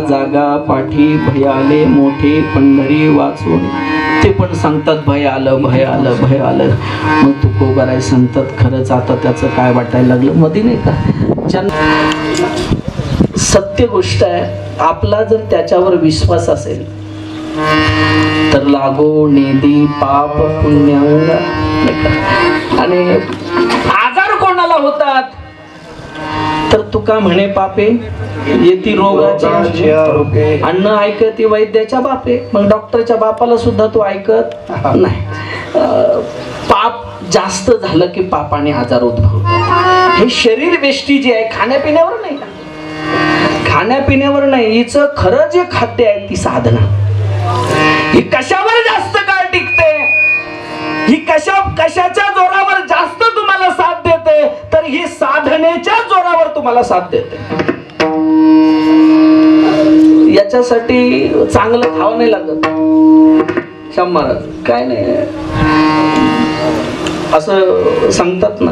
जागा पाठी भयाले मोठे पंढरी वाचून ते पण सांगतात भय आलं भय आलं भय आलं. मग तुकोबाराय सांगतात खरंच आता त्याचं काय वाटायला लागलं मध्ये नाही का. सत्य गोष्ट आहे, आपला जर त्याच्यावर विश्वास असेल तर लागो नेदी पाप पुण्यांग. आणि आजार कोणाला होतात तर तुका म्हणे पापे येती रोगाची अन्न ऐकती वैद्याच्या बापे. मग डॉक्टरच्या बापाला सुद्धा तू ऐकत नाही. पाप जास्त झालं की पापाने आजार उद्भवतात. हे शरीर वेष्टी जी आहे खाण्यापिण्यावर नाही का, खाण्यापिण्यावर नाही, हिचं खरं जे खाद्य आहे ती साधना. ही कशावर जास्त काळ टिकते, ही कशाच्या जोरावर जास्त तुम्हाला साथ देते तर ही साधनेच्या जोरावर तुम्हाला साथ देते. याच्यासाठी चांगलं खावं नाही लागत. शंभर काय नाही असं सांगतात ना,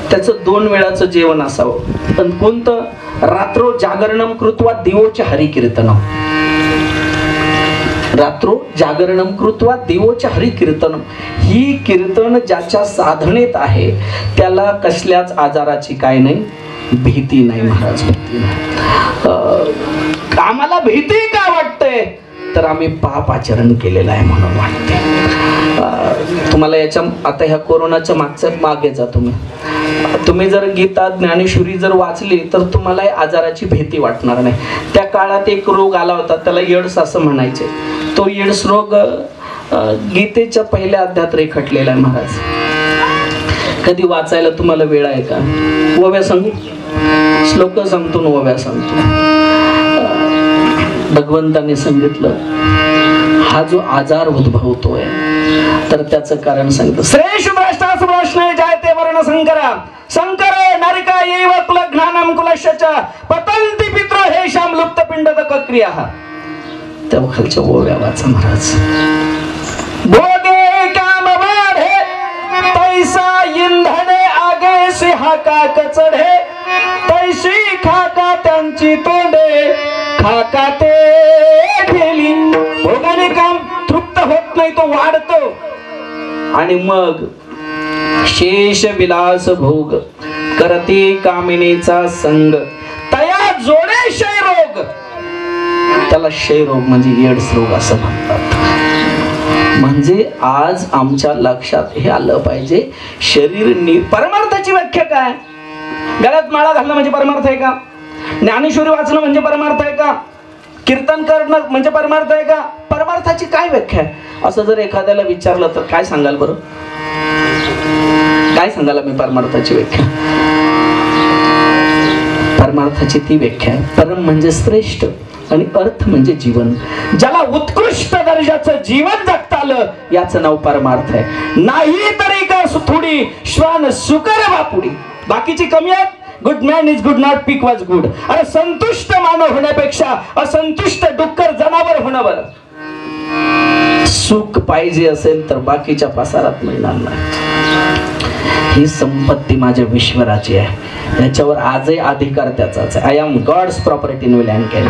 त्याचं 2 वेळाचं जेवण असावं. पण कोणतं? रात्रो जागरणम कृत्वा दिवोच्या हरिकीर्तनम. रात्रो जागरणम कृत्वा दिवोच्या हरिकीर्तनम. ही कीर्तन ज्याच्या साधनेत आहे त्याला कसल्याच आजाराची काय नाही, भीती नाही महाराज, भीती नाही. आम्हाला भीती का वाटते तर आम्ही पाप आचरण केलेलं आहे म्हणून वाटते. तुम्हाला याच्या आता ह्या कोरोनाच्या मागे जा. तुम्ही जर गीता ज्ञानेश्वरी जर वाचली तर तुम्हाला आजाराची भीती वाटणार नाही. त्या काळात एक रोग आला होता, त्याला एड्स असं म्हणायचे. तो एड्स रोग गीतेच्या पहिल्या अध्यायात रेखाटलेला आहे महाराज. कधी वाचायला तुम्हाला वेळ आहे का? ओव्या सांगू, श्लोक सांगतो, ओव्या सांगतो. भगवंताने सांगितलं हा जो आजार उद्भवतोय तर त्याचं कारण सांगितलं. श्रेष्ठ भ्रष्टास प्रश्न जायते वर्ण संकरा संकर नरिका येव कुल ज्ञानम कुलश्च पतंती पितरो हे शाम लुप्त पिंडक क्रिया. तेव्हा खालच्या ओव्या वाचा महाराज. भोगे काम वाढे तैसा इंधने आगे सिहाका कचडे तैसी खाका त्यांची तोंडे खाका ते ठेली. भोगाने काम तृप्त होत नाही, तो वाढतो. आणि मग शेष विलास भोग करते कामिनीचा संग तया जोडे क्षयरोग. त्याला क्षयरोग म्हणजे एड्स रोग असं म्हणतात. म्हणजे आज आमच्या लक्षात हे आलं पाहिजे शरीर परमार्थाची व्याख्या काय. गळ्यात माळा घालणं म्हणजे परमार्थ आहे का? ज्ञानेश्वरी वाचणं म्हणजे परमार्थ आहे का? कीर्तन करणं म्हणजे परमार्थ आहे का? परमार्थाची काय व्याख्या आहे असं जर एखाद्याला विचारलं तर काय सांगाल बरं? काय सांगाल मी परमार्थाची व्याख्या? परमार्थाची ती व्याख्या परम म्हणजे श्रेष्ठ आणि अर्थ म्हणजे जीवन. ज्याला उत्कृष्ट दर्जाचं जीवन जगता आलं याचं नाव परमार्थ आहे. नाही तरी का थोडी श्वान सुकर बापुडी. बाकीची कमी आहेत. Good man is good not peak was good. अरे संतुष्ट मानव होण्यापेक्षा असंतुष्ट डुक्कर जनावर होणं बरं. सुख पाहिजे असेल तर बाकीच्या पसारात मिळणार नाही. ही संपत्ती माझ्या ईश्वराची आहे, याच्यावर आजही अधिकार त्याचाच आहे. I am God's property in will and can.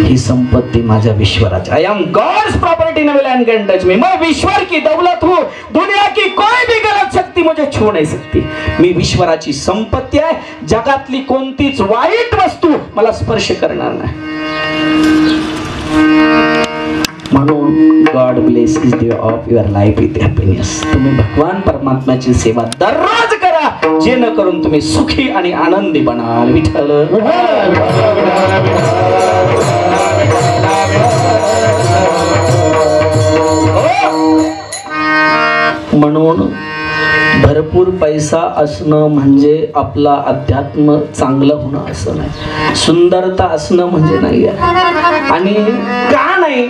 ही संपत्ती माझ्या ईश्वराची. I am God's property in will and can touch me. मैं ईश्वर की दौलत हूँ, दुनिया की कोई भी गलत शक्ति मुझे छू नहीं सकती. मी ईश्वराची संपत्ती आहे. जगातली कोणतीच वाईट वस्तू मला स्पर्श करणार नाही. म्हणून God blesses you of your life with happiness. तुम्ही भगवान परमात्म्याची सेवा दररोज करा. जेणेकरून तुम्ही सुखी आणि आनंदी बनाल. विठ्ठल म्हणून भरपूर पैसा असणं म्हणजे आपला अध्यात्म चांगलं होणं असं नाही, सुंदरता असणं म्हणजे नाही आहे. आणि का नाही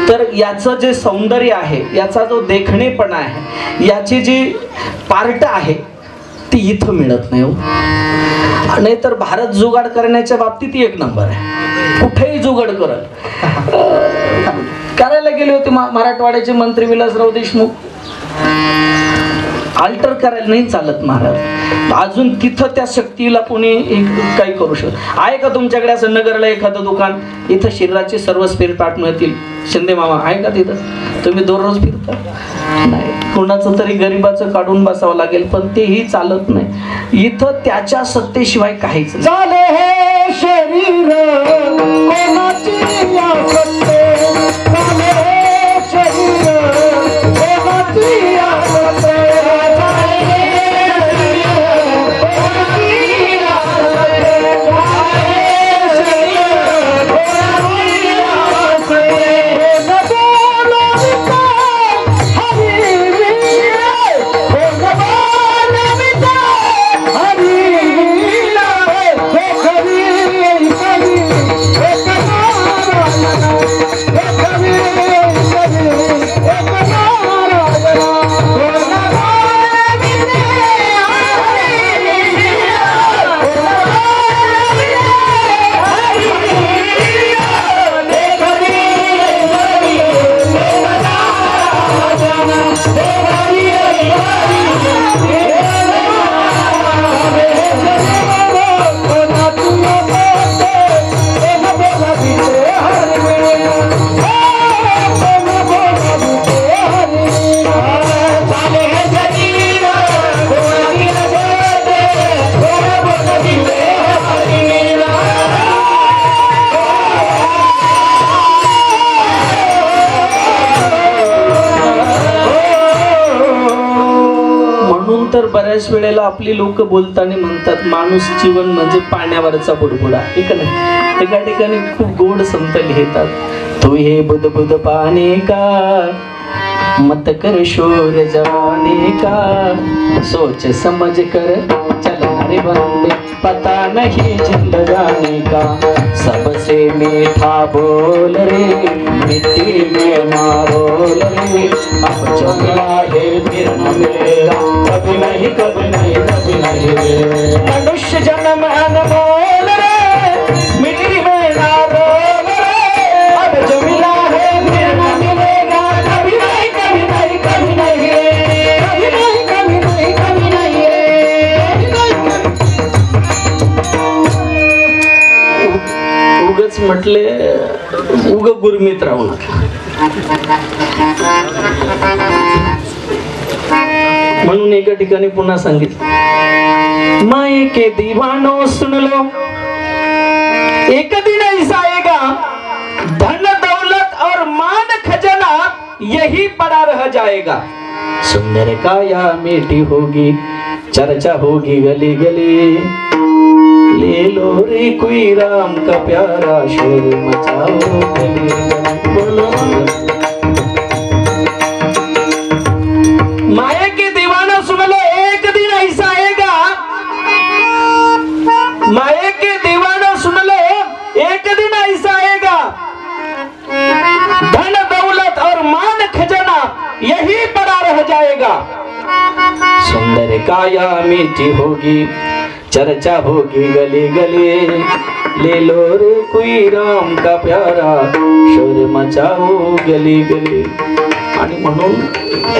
तर याचं जे सौंदर्य आहे, याचा जो देखणेपणा आहे, याची जी पार्ट आहे ती इथं मिळत नाही हो. नाही तर भारत जुगाड करण्याच्या बाबतीत एक नंबर आहे, कुठेही जुगाड करत. करायला गेले होते मराठवाड्याचे मंत्री विलासराव देशमुख, अल्टर करायला नाही चालत महाराज, अजून तिथं त्या शक्तीला कोणी काही करू शकत आहे का? तुमच्याकडे असं नगरला एखादं दुकान, इथं शरीराचे सर्व स्पेअर पार्ट मिळतील, शिंदे मामा आहे का तिथं? तुम्ही दररोज फिरता? नाही, कोणाचं तरी गरिबाचं काढून बसावं लागेल, पण तेही चालत नाही. इथं त्याच्या सत्तेशिवाय काहीच झाले हे शरीर कोणाची या सत्ते, झाले हे शरीर कोणाची या सत्ते, तर बऱ्याच वेळेला आपली लोक बोलताना म्हणतात माणूस जीवन म्हणजे पाण्यावरचा बुडबुडा. ठीक आहे, एका ठिकाणी खूप गोड संत लिहितात, तू हे बुध बुध पाणी का मत कर शोर जवानी का, सोच समझ कर चलना रे बंदे, पता नहीं जिंदगानी का, सबसे मीठा बोल रे मिट्टी में ना रोल रे, अब जो मिला है फिर न मिलेगा, कभी नहीं कभी नहीं कभी नहीं. मनुष्य जन्म अनमोल रे मिट्टी में ना रोल रे, अब जो मिला है फिर न मिलेगा, कभी नहीं कभी नहीं कभी नहीं, कभी नहीं कभी नहीं कभी नहीं. उगच म्हटले उग गुरमीत राहू नका, म्हणून एका ठिकाणी पुन्हा सांगितलं, माये के दीवानो सुन लो एक दिन ऐसा आएगा, धन दौलत और मान खजाना यही पड़ा रह जाएगा, सुंदर काया मीठी होगी, चर्चा होगी गली गली, ले लो रे कोई राम का प्यारा, शोर मचाओ गली गली. बोलो माया के दीवाना सुन लो एक दिन ऐसा आएगा, माया के दीवाना सुन लो एक दिन ऐसा आएगा, धन दौलत और मान खजाना यही पड़ा रह जाएगा, सुंदर काया मीठी होगी, चर्चा होगी गली गली, ले लो रे कोई राम का प्यारा, शोर मचाओ गली गली. आणि म्हणून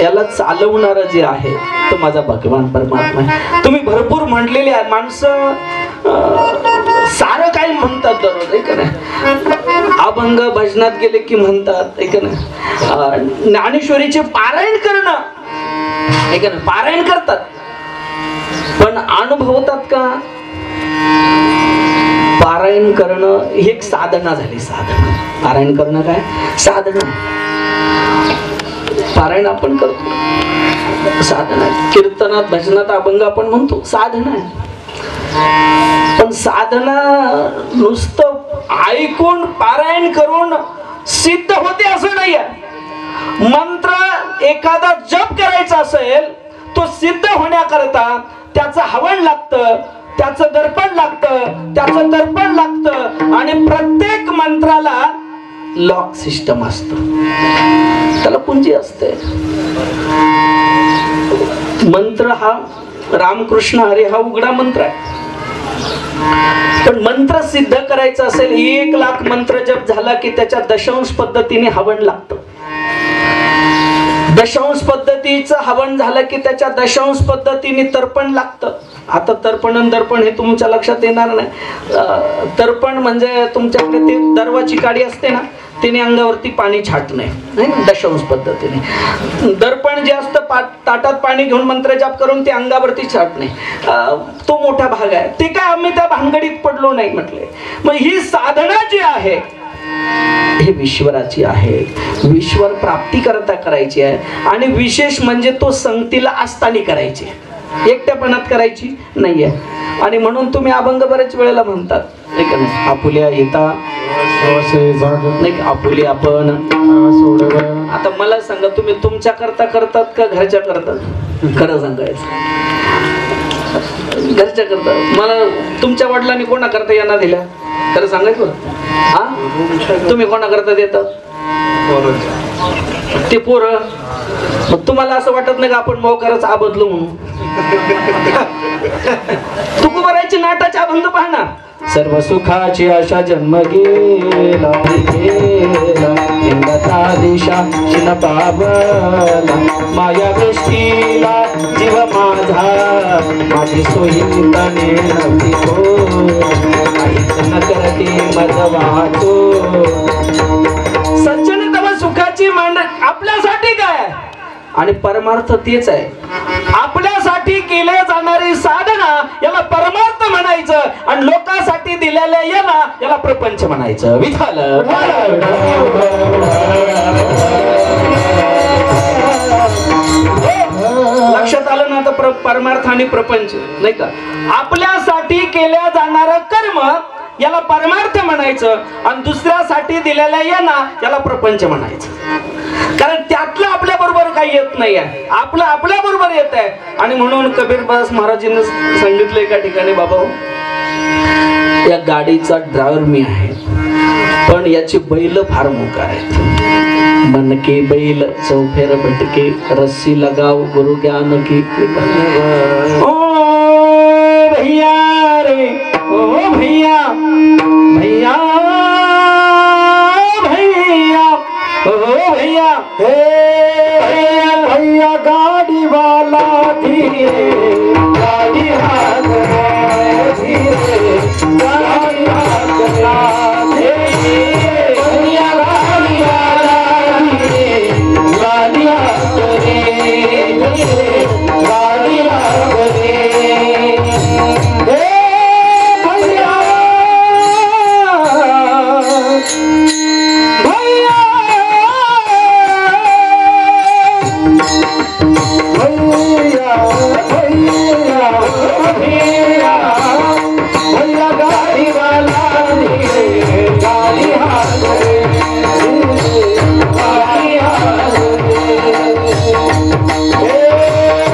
याला चालवणारा जे आहे तो माझा भगवान परमात्मा आहे. तुम्ही भरपूर म्हणलेले माणसं सारं काही म्हणतात दररोज, आहे का नाही, अभंग भजनात गेले की म्हणतात, आहे का नाही, ज्ञानेश्वरीचे पारायण करणं, आहे का नाही, पारायण करतात, पण अनुभवतात का? पारायण करणं ही एक साधना झाली, साधना. पारायण करणं काय साधना. पारायण आपण करतो, साधना आहे. कीर्तनात भजनात अभंग आपण म्हणतो, साधना आहे. पण साधना नुसतं ऐकून पारायण करून सिद्ध होते असं नाही आहे. मंत्र एखादा जप करायचा असेल, तो सिद्ध होण्याकरता त्याचं हवन लागतं, त्याचं दर्पण लागतं, त्याचं दर्पण लागतं. आणि प्रत्येक मंत्राला लॉक सिस्टम असतं, त्याला कुंजी असते. मंत्र हा रामकृष्ण हरी हा उघडा मंत्र आहे. पण मंत्र सिद्ध करायचा असेल, 1,00,000 मंत्र जप झाला की त्याच्या दशांश पद्धतीने हवन लागतं. दशांश पद्धतीचं हवन झालं की त्याच्या दशांश पद्धतीने तर्पण लागतं. आता तर्पण आणि दर्पण हे तुमच्या लक्षात येणार नाही. तर्पण म्हणजे तुमच्याकडे ते दरवाची काडी असते ना, तिने अंगावरती पाणी छाटणे, नाही ना, दशांश पद्धतीने. दर्पण जे असतं ताटात पाणी घेऊन मंत्रजाप करून ते अंगावरती छाटणे, तो मोठा भाग आहे. ते काय आम्ही त्या भानगडीत पडलो नाही म्हटले. मग ही साधना जी आहे हे विश्वराची आहे, विश्वर प्राप्ती करता करायची आहे. आणि विशेष म्हणजे तो संगतीला असताना करायची, एकट्यापणात करायची नाहीये. आणि म्हणून तुम्ही अभंग बरेच वेळेला म्हणतात, नाही का नाही, आपुल्या येता नाही, आपुली आपण. आता मला सांगा, तुम्ही तुमच्या करता करतात का घरच्या करतात? खरं सांगायचं, घरच्या करतात. मला तुमच्या वडिलांनी कोणा करता यांना दिल्या? खरं सांगायचं. हा, तुम्ही कोणा करता देतात? ते पोरं. मग तुम्हाला असं वाटत नाही का आपण मोकरच आबदलो म्हणून? तुकोबारायची नाटाचे अभंग पाहना. सर्व सुखाची आशा जन्म गेला, इंगता दिशा शिन पावला, माया दृष्टीला जीव माझा, माझी सोयी तने नव्हती हो, काहीच न करते मज वाहतो. सज्जन तव सुखाची मांड आपल्यासाठी काय आणि परमार्थ तेच आहे. आपल्यासाठी केल्या जाणारी साधना याला परमार्थ म्हणायचं, आणि लोकांसाठी दिलेल्या याला प्रपंच म्हणायचं. विठाल लक्षात आलं ना आता? परमार्थ आणि प्रपंच, नाही का? आपल्यासाठी केल्या जाणारं कर्म याला परमार्थ म्हणायचं, आणि दुसऱ्यासाठी दिलेल्या याला प्रपंच म्हणायचं. कारण त्यातलं आपल्या बरोबर काही येत नाही आहे, आपलं आपल्या बरोबर येत आहे. आणि म्हणून कबीरदास महाराजांनी सांगितलं एका ठिकाणी, बाबा या गाडीचा ड्रायव्हर मी आहे, पण याची बैल फार मोकार आहेत. मनके बैल चौफेर भटके, रस्सी लगाव गुरु ज्ञान की. ओ भैया रे, ओ भैया भैया भैया, ओ भैया हे भैया गाड़ी वाला धीरे, गाड़ी हाथ में धीरे, गाड़ी हाथ में धीरे, भैया गाड़ी वाला धीरे, गाड़ी हाथ में धीरे, गाड़ी हाथ में. Hey!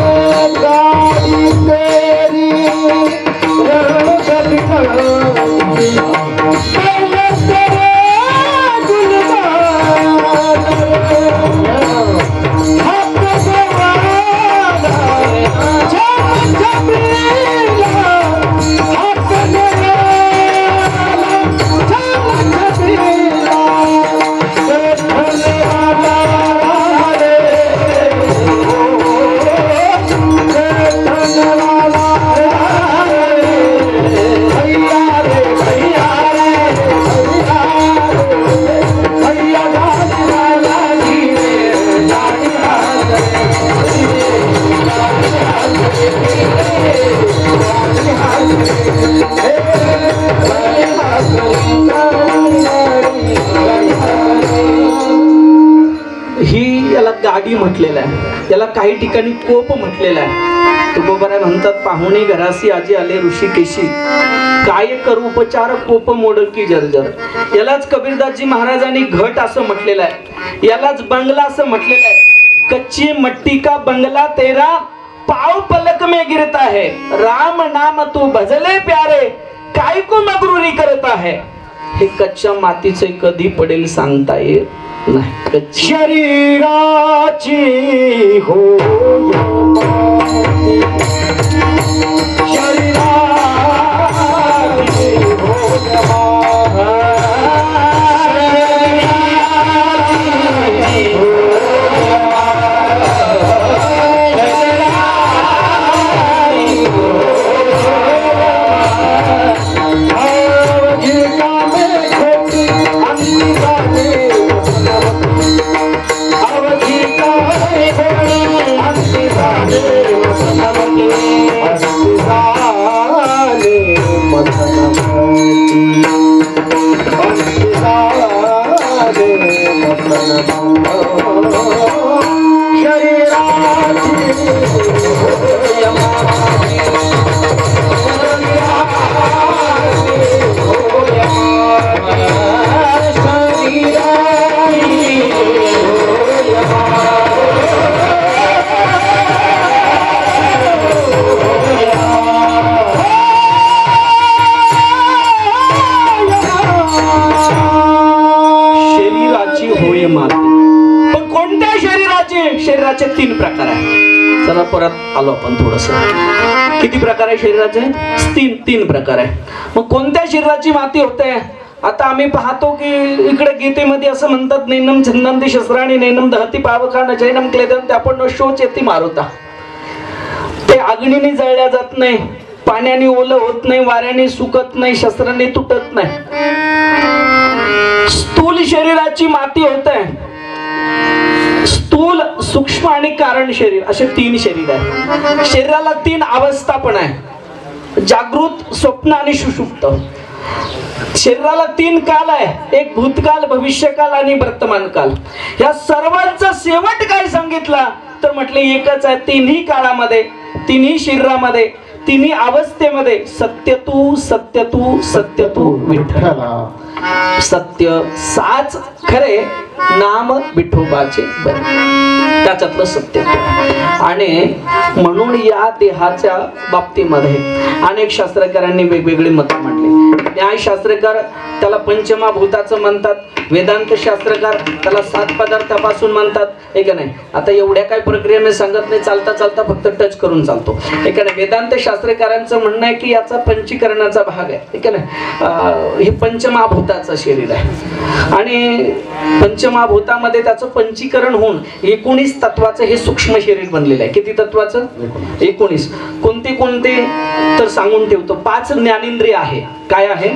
याला काही ठिकाणी कोप म्हटलेला आहे. तुकोबाराय म्हणतात, पाहुणे घरासी आजी आले ऋषिकेशी, काय करू उपचार कोप मोडकी जर्जर. यालाच कबीरदासजी महाराजांनी घट असं म्हटलेलं आहे. यालाच बंगला असं म्हटलेलं आहे. कच्ची मट्टी का बंगला तेरा पाव पलक में गिरता है, राम नाम तू भजले प्यारे, काय को मगरुरी करत आहे. हे कच्च्या मातीचे कधी पडेल सांगता येत नाही. शरीराची हो शरीराची हो शरीराचे 3 प्रकार आहे. चला परत आलो आपण थोडस. किती प्रकार आहे शरीराचे? 3 प्रकार आहे. मग कोणत्या शरीराची माती होते? आता आम्ही पाहतो की इकडे गीतेमध्ये असं म्हणतात, नैनम छंदंती शस्त्राणी नैनम दहती पावकान जैनम क्लेदन, ते आपण शोच येते मारुता. ते अग्नीने जळल्या जात नाही, पाण्याने ओलं होत नाही, वाऱ्याने सुकत नाही, शस्त्राने तुटत नाही. स्थूल शरीराची माती होते. स्थूल, सूक्ष्म आणि कारण शरीर असे 3 शरीर आहे. शरीराला 3 अवस्था पण आहे, जागृत, स्वप्न आणि सुषुप्त. शरीराला 3 काल आहे, एक भूतकाल, भविष्यकाल आणि वर्तमान काल. या सर्वांचा शेवट काय सांगितला तर म्हटले एकच आहे. 3ही काळामध्ये, 3ही शरीरामध्ये, 3ही अवस्थेमध्ये सत्य तू, सत्य तू, सत्य तू विठ्ठल. सत्य साच खरे, नाम विठोबाचे बरे, त्याच्यातलं सत्य. आणि म्हणून या देहाच्या बाबतीमध्ये अनेक शास्त्रकारांनी वेगवेगळे मत मांडले. न्यायशास्त्रकार त्याला पंचमहाभूताचं म्हणतात, वेदांत शास्त्रकार त्याला 7 पदार्थापासून म्हणतात. हे का नाही, आता एवढ्या काय प्रक्रिया मी सांगत नाही, चालता चालता फक्त टच करून चालतो. हे का नाही, वेदांत शास्त्रकारांचं म्हणणं आहे की याचा पंचीकरणाचा भाग आहे. हे का नाही, हे पंचमहाभूताचं शरीर आहे आणि पंचमहाभूतामध्ये त्याचं पंचीकरण होऊन 19 तत्वाचं हे सूक्ष्म शरीर बनलेलं आहे. किती तत्वाचं? 19. कोणते कोणते तर सांगून ठेवतो. 5 ज्ञानेंद्रिय आहे. काय आहे?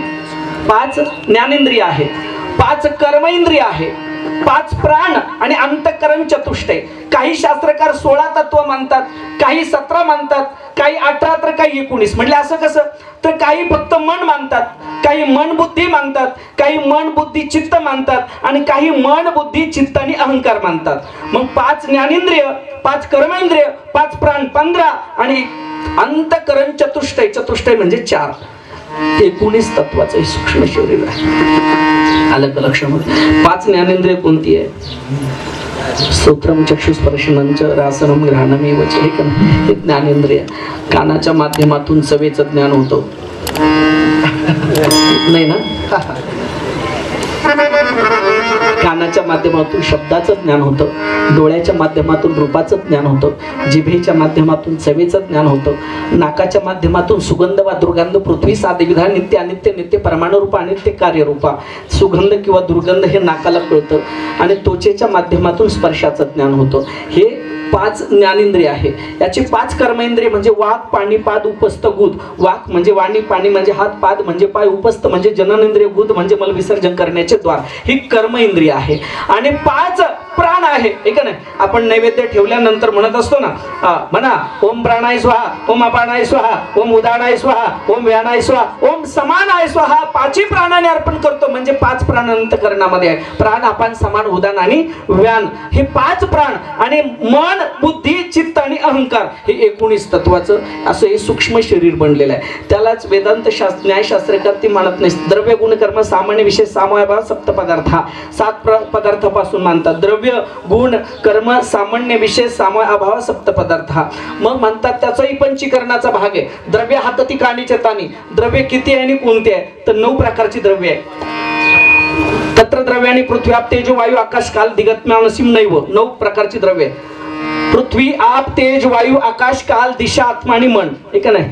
5 ज्ञानेंद्रिय आहे, 5 कर्मेंद्रिय आहे, 5 प्राण आणि अंतःकरण चतुष्टय. काही शास्त्रकार 16 तत्व मानतात, काही 17 मानतात, काही 18 तर काही 19. म्हणजे असं कसं, तर काही फक्त मन मानतात, काही मन बुद्धी मानतात, काही मन बुद्धी चित्त मानतात आणि काही मन बुद्धी चित्त आणि अहंकार मानतात. मग 5 ज्ञानेंद्रिय, 5 कर्मेंद्रिय, 5 प्राण 15 आणि अंतःकरण चतुष्टय. चतुष्टय म्हणजे 4. 19 तत्वाचं हे सूक्ष्म शरीर आहे. आलं का लक्षामध्ये? 5 ज्ञानेंद्रिय कोणती आहे? स्तोत्रम चक्षुस्पर्शनं च रासनम घ्राणमेव च. हे ज्ञानेंद्रिय. कानाच्या माध्यमातून चवेचं ज्ञान होतं, नाही ना? कानाच्या माध्यमातून शब्दाचं ज्ञान होतं, डोळ्याच्या माध्यमातून रूपाचं ज्ञान होतं, जिभेच्या माध्यमातून चवेचं ज्ञान होतं, नाकाच्या माध्यमातून सुगंध वा दुर्गंध, पृथ्वी 7 विधा, नित्य अनित्य, नित्य परमाणुरूपा, अनित्य कार्यरूपा. सुगंध किंवा दुर्गंध हे नाकाला कळतं आणि त्वचेच्या माध्यमातून स्पर्शाचं ज्ञान होतं. हे 5 ज्ञानेंद्रिय आहे. याची 5 कर्मेंद्रिय म्हणजे वाक, पाणी, पाद, उपस्थ, गुद. वाक म्हणजे वाणी, पाणी म्हणजे हात, पाद म्हणजे पाय, उपस्थ म्हणजे जननेंद्रिय, गुद म्हणजे मल विसर्जन करण्याचे द्वार. ही कर्म इंद्रिय आहे. आणि 5 प्राण आहे का नाही. आपण नैवेद्य ठेवल्यानंतर म्हणत असतो ना, म्हणा ओम प्राणाय स्वाहा, ओम अपानाय स्वाहा, ओम उदानाय स्वाहा, ओम व्यानाय स्वाहा, ओम समानाय स्वाहा. पाचही प्राणाने अर्पण करतो. म्हणजे 5 प्राण अंतःकरणामध्ये आहे. प्राण, अपान, समान, उदान आणि व्यान हे 5 प्राण. आणि मन, बुद्धी, चित्त आणि अहंकार हे 19 तत्वाचं असं हे सूक्ष्म शरीर बनलेलं आहे. त्यालाच वेदांत शास्त्र, न्यायशास्त्रकार ती मानत नाही. द्रव्य, गुण, कर्म, सामान्य, विशेष, सामयभाव, सप्तपदार्थ 7 पदार्थापासून मानतात. द्रव्य, गुण, कर्म, सामान्य, विशेष, सामय, अभाव, सप्तपदार्थ. मग म्हणतात त्याचाही पंचीकरणाचा भाग आहे. द्रव्य हा कती काणीच्या तानी. द्रव्य किती आहे आणि कोणते आहे तर 9 प्रकारची द्रव्य आहे. तत्र द्रव्याने पृथ्वी, आप, तेज, वायू, आकाश, काल, दिगंतमानसीम नैव. 9 प्रकारची द्रव्य. पृथ्वी, आप, तेज, वायू, आकाश, काल, दिशा, आत्मा आणि मन. ठीक आहे.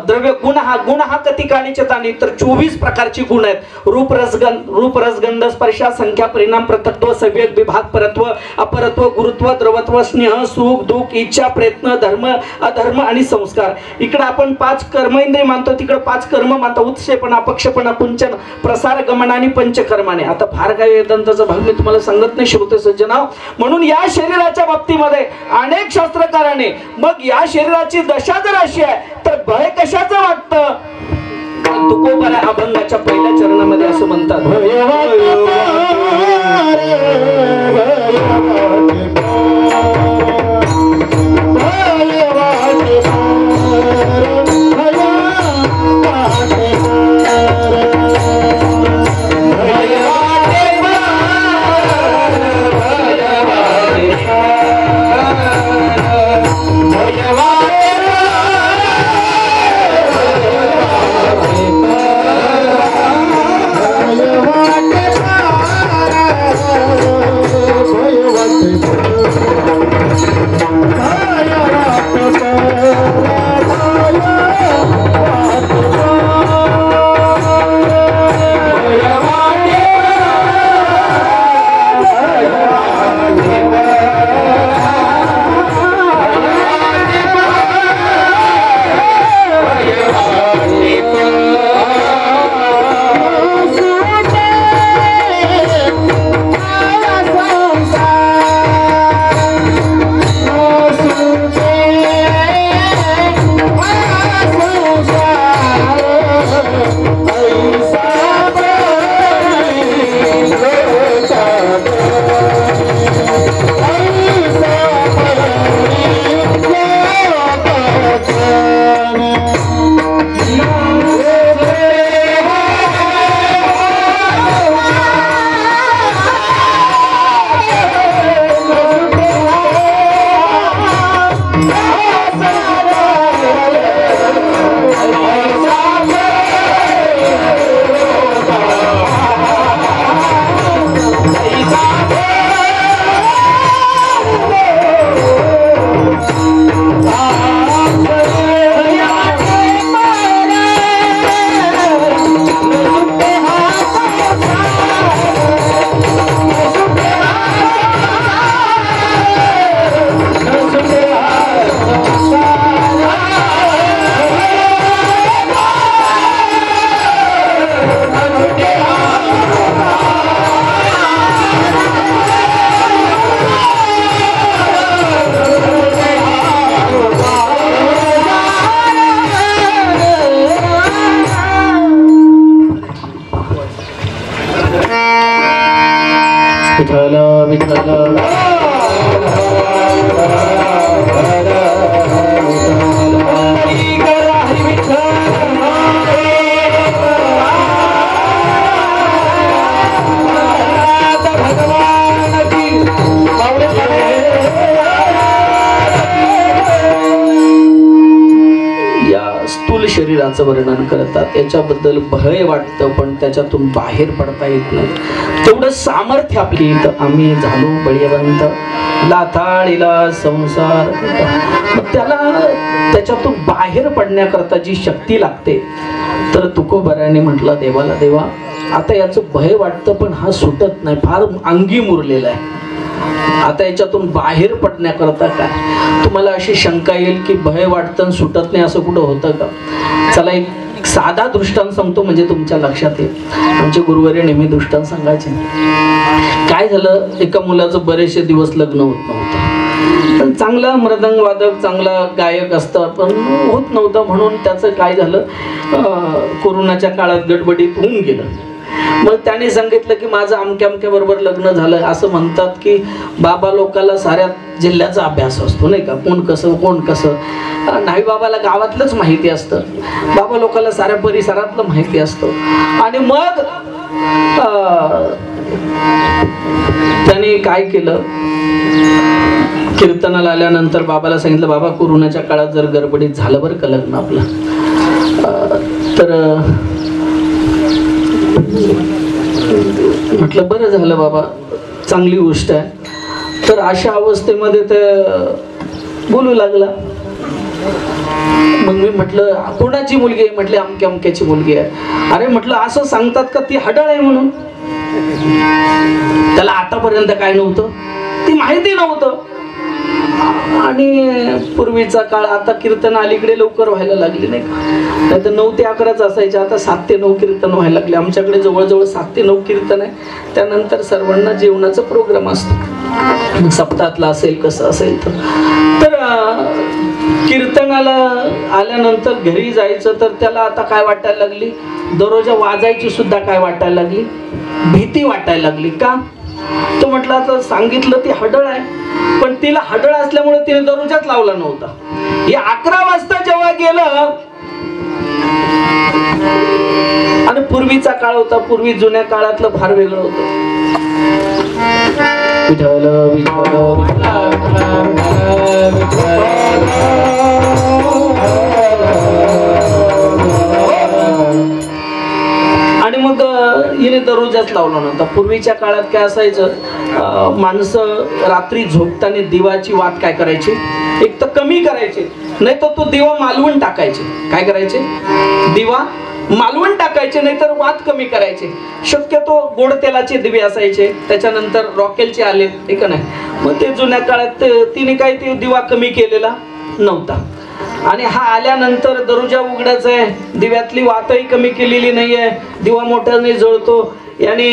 द्रव्य. गुण हा कती काणीच्या तानी तर 24 प्रकारची गुण आहेत. रूप, रसगंध, स्पर्श, संख्या, परिणाम, प्रतत्व, संवेग, विभाग, परत्व, अपरत्व, गुरुत्व, द्रवत्व, स्नेह, सुख, दुःख, इच्छा, प्रयत्न, धर्म, अधर्म आणि संस्कार. इकडे आपण 5 कर्मेंद्रिय मानतो, तिकडे 5 कर्म मानतो. उत्क्षेपण, अपक्षेपण, कुंचन, प्रसार, गमन आणि पंचकर्माने. आता फार काही वेदांताचा भाग मी तुम्हाला सांगत नाही श्रोते सज्जनाव. म्हणून या शरीराच्या बाबतीमध्ये अनेक शास्त्रकाराने मग या शरीराची दशा जर अशी आहे तर भय कशाचं वाटतं. तुकोबारा अभंगाच्या पहिल्या चरणामध्ये असं म्हणतात, विठ्ठल विठ्ठल शरीराचं वर्णन करतात. त्याच्याबद्दल भय वाटतं पण त्याच्यातून बाहेर पडता येत नाही. तेवढं सामर्थ्य आपली इथं आम्ही झालो बळीवंत लाथाळीला संसार. त्याला त्याच्यातून बाहेर पडण्याकरता जी शक्ती लागते तर तुकोबाराने म्हटलं देवाला, देवा आता याचं भय वाटतं पण हा सुटत नाही, फार अंगी मुरलेला आहे. आता याच्यातून बाहेर पडण्याकरता काय. तुम्हाला अशी शंका येईल की भय वाटतं सुटत नाही असं कुठं होतं का. चला एक साधा दृष्टांत सांगतो म्हणजे तुमच्या लक्षात येईल. आमचे गुरुवारी नेहमी दृष्टांत सांगायचे. काय झालं, एका मुलाचं बरेचसे दिवस लग्न होत नव्हतं. पण चांगला मृदंग वादक, चांगला गायक असतं, पण होत नव्हतं. म्हणून त्याचं काय झालं, कोरोनाच्या काळात गडबडीत होऊन गेलं. मग त्याने सांगितलं की माझं अमक्या अमक्या बरोबर लग्न झालं. असं म्हणतात की बाबा लोकांना साऱ्या जिल्ह्याचा अभ्यास असतो नाही का, कोण कसं. नाही, बाबाला गावातलंच माहिती असतं, बाबा लोकांना साऱ्या परिसरातलं माहिती असतं. आणि मग त्याने काय केलं, कीर्तनाला आल्यानंतर बाबाला सांगितलं, बाबा कोरोनाच्या काळात जर गडबडीत झालं बरं का लग्न आपलं, तर म्हटलं बरं झालं बाबा, चांगली गोष्ट आहे. तर अशा अवस्थेमध्ये ते बोलू लागला. मग मी म्हटलं कोणाची मुलगी आहे, म्हटले अमक्या अमक्याची मुलगी आहे. अरे म्हटलं असं सांगतात का ती हडळ आहे म्हणून? त्याला आतापर्यंत काय नव्हतं, ती माहिती नव्हतं. आणि पूर्वीचा काळ, आता कीर्तन अलीकडे लवकर व्हायला लागली नाही का, नाही तर 9 ते 11च असायचे, आता 7 ते 9 कीर्तन व्हायला लागले. आमच्याकडे जवळजवळ 7 ते 9 कीर्तन आहे. त्यानंतर सर्वांना जेवणाचा प्रोग्राम असतो, सप्ताहातला असेल कसं असेल. तर कीर्तनाला आल्यानंतर घरी जायचं, तर त्याला आता काय वाटायला लागली, दररोजा वाजायची सुद्धा काय वाटायला लागली, भीती वाटायला लागली. का? तो म्हटलं आता सांगितलं ती हडळ आहे, पण तिला हडळ असल्यामुळे तिने दररोजाच लावला नव्हता. हे 11 वाजता जेव्हा गेलं, आणि पूर्वीचा काळ होता, पूर्वी जुन्या काळातलं फार वेगळं होतं. विठ्ठल विठ्ठल आणि मग हिने दररोजच लावला नव्हता. पूर्वीच्या काळात काय असायचं, माणसं रात्री झोपताना दिवाची वात काय करायची, एक तर कमी करायचे, नाही तर तो दिवा मालवून टाकायचे. काय करायचे, दिवा मालवून टाकायचे, नाहीतर वात कमी करायचे. शक्यतो गोड तेलाचे दिवे असायचे, त्याच्यानंतर रॉकेलचे आले, हे का नाही. मग ते जुन्या काळात तिने काही ते दिवा कमी केलेला नव्हता. आणि हा आल्यानंतर दररोजा उघडायचा आहे, दिव्यातली वातही कमी केलेली नाहीये, दिवा मोठ्याने जळतो. याने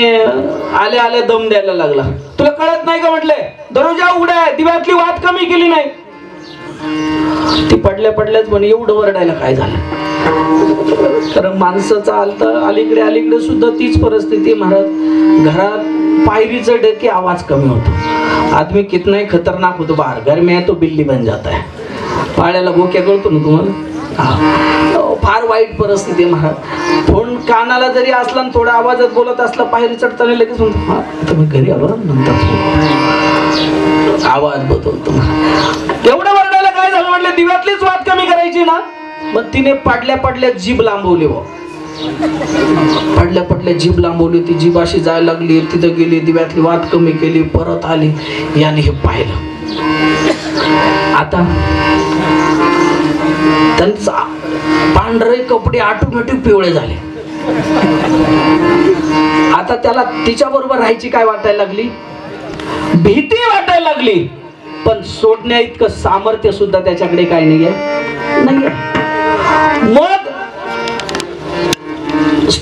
आल्या आल्या दम द्यायला लागला. तुला कळत नाही का म्हटले, दररोजा उघडा आहे, दिव्यातली वात कमी केली नाही. ती पडल्याच म्हणे एवढं वरडायला काय झालं. कारण माणसं चालतं अलीकडे सुद्धा तीच परिस्थिती. महाराज घरात पायरीचं डके आवाज कमी होतो. आदमी कितनाही खतरनाक होतो बाहेर, घर में है तो बिल्ली बन जाता है. पाळ्याला गोक्या कळतो ना तुम्हाला, फार वाईट परिस्थिती आहे महाराज. फोन कानाला जरी असला आणि थोड्या आवाजात बोलत असला, पायरी चढताना लगेच म्हणतो हा तुम्ही घरी आलो नंतर आवाज बदलतो. एवढं वरडायला काय झालं म्हटलं, दिव्यातलीच वात कमी करायची ना. मग तिने पडल्या जीभ लांबवली, पडल्या जीभ लांबवली. ती जीभ अशी जायला लागली, तिथं गेली, दिव्यातली वात कमी केली, परत आली. याने हे पाहिलं. आता त्यांचा पांढरे कपडे ऑटोमॅटिक पिवळे झाले. आता त्याला तिच्या बरोबर राहायची काय वाटायला लागली, भीती वाटायला लागली. पण सोडण्या इतकं सामर्थ्य सुद्धा त्याच्याकडे काय नाहीये. मग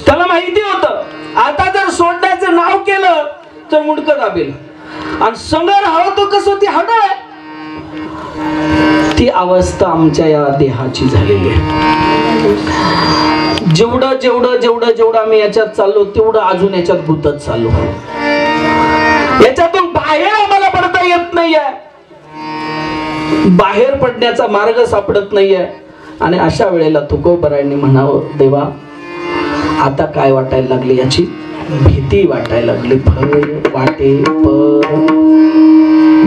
त्याला माहिती होतं, आता जर सोडण्याचं नाव केलं तर मुंडकं दाबेल. आणि संगर हवं तो कसं, ती हडळ आहे. ती अवस्था आमच्या या देहाची झालेली आहे. जेवढं आम्ही याच्यात चाललो, तेवढं अजून याच्यात गुंतत चाललो. याच्यातून बाहेर आम्हाला पडता येत नाहीये, बाहेर पडण्याचा मार्ग सापडत नाहीये. आणि अशा वेळेला तुकोबरायांनी म्हणावं, देवा आता काय वाटायला लागली, याची भीती वाटायला लागली. फळ वाटे पर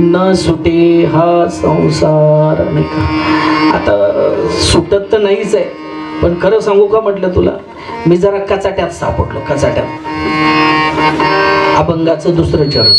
न सुटे हा संसार. नाही का, आता सुटत तर नाहीच आहे, पण खरं सांगू का म्हटलं तुला, मी जरा कचाट्यात सापडलो. कचाट्यात अभंगाचं दुसरं चरण.